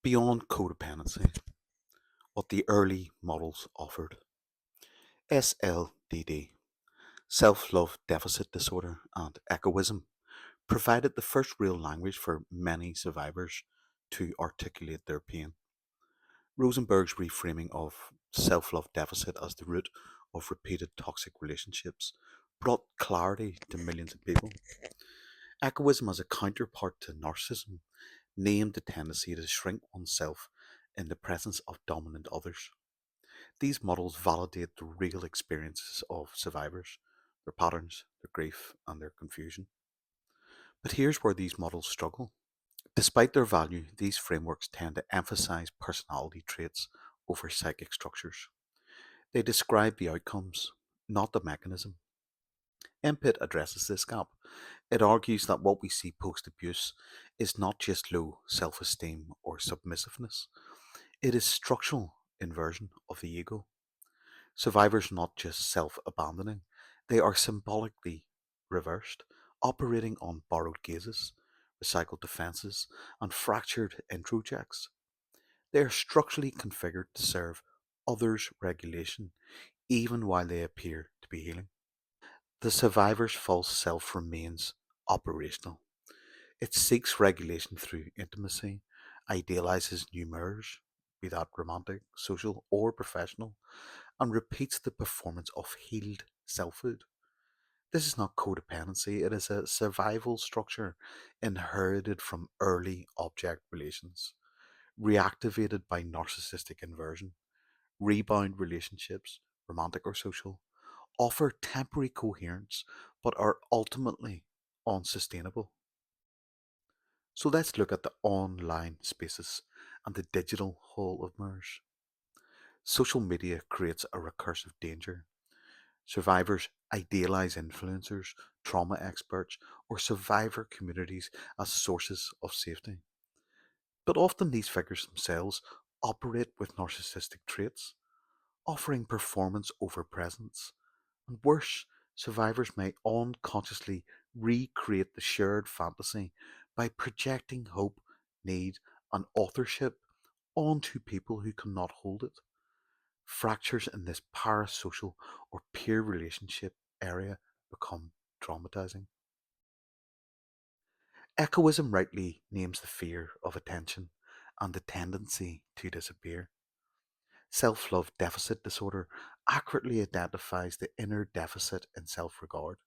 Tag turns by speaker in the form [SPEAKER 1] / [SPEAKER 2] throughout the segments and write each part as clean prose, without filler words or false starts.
[SPEAKER 1] Beyond codependency, what the early models offered. SLDD, self-love deficit disorder, and egoism provided the first real language for many survivors to articulate their pain. Rosenberg's reframing of self-love deficit as the root of repeated toxic relationships brought clarity to millions of people. Egoism, as a counterpart to narcissism, named the tendency to shrink oneself in the presence of dominant others. These models validate the real experiences of survivors, their patterns, their grief, and their confusion. But here's where these models struggle. Despite their value, these frameworks tend to emphasize personality traits over psychic structures. They describe the outcomes, not the mechanism. MPIT addresses this gap. It argues that what we see post abuse is not just low self esteem or submissiveness, it is structural inversion of the ego. Survivors are not just self abandoning, they are symbolically reversed, operating on borrowed gazes, recycled defenses, and fractured introjects. They are structurally configured to serve others' regulation, even while they appear to be healing. The survivor's false self remains operational. It seeks regulation through intimacy, idealizes new mirrors, be that romantic, social, or professional, and repeats the performance of healed selfhood. This is not codependency, it is a survival structure inherited from early object relations, reactivated by narcissistic inversion. Rebound relationships, romantic or social, offer temporary coherence but are ultimately unsustainable. So let's look at the online spaces and the digital hall of mirrors. Social media creates a recursive danger. Survivors idealize influencers, trauma experts, or survivor communities as sources of safety. But often these figures themselves operate with narcissistic traits, offering performance over presence. And worse, survivors may unconsciously recreate the shared fantasy by projecting hope, need, and authorship onto people who cannot hold it. Fractures in this parasocial or peer relationship area become traumatizing. Echoism rightly names the fear of attention and the tendency to disappear. Self love deficit disorder accurately identifies the inner deficit in self regard.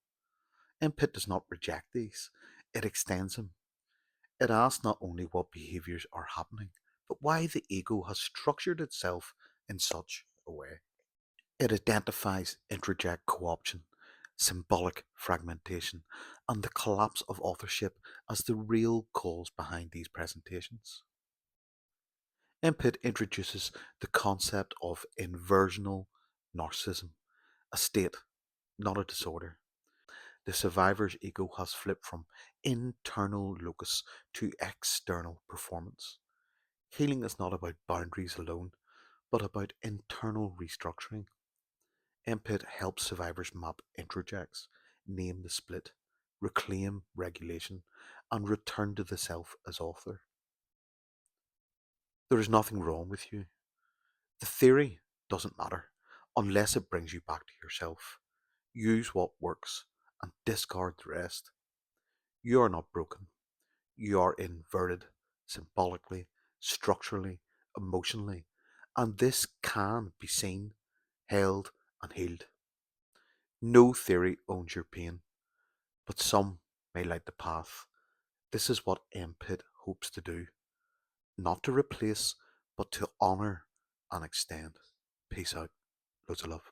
[SPEAKER 1] Input does not reject these, it extends them. It asks not only what behaviours are happening, but why the ego has structured itself in such a way. It identifies introject co-option, symbolic fragmentation, and the collapse of authorship as the real cause behind these presentations. Input introduces the concept of inversional narcissism, a state, not a disorder. The survivor's ego has flipped from internal locus to external performance. Healing is not about boundaries alone, but about internal restructuring. Input helps survivors map introjects, name the split, reclaim regulation, and return to the self as author. There is nothing wrong with you. The theory doesn't matter unless it brings you back to yourself. Use what works and discard the rest. You are not broken. You are inverted symbolically, structurally, emotionally, and this can be seen, held, and healed. No theory owns your pain, but some may light the path. This is what MPIT hopes to do, not to replace, but to honour and extend. Peace out. Loads of love.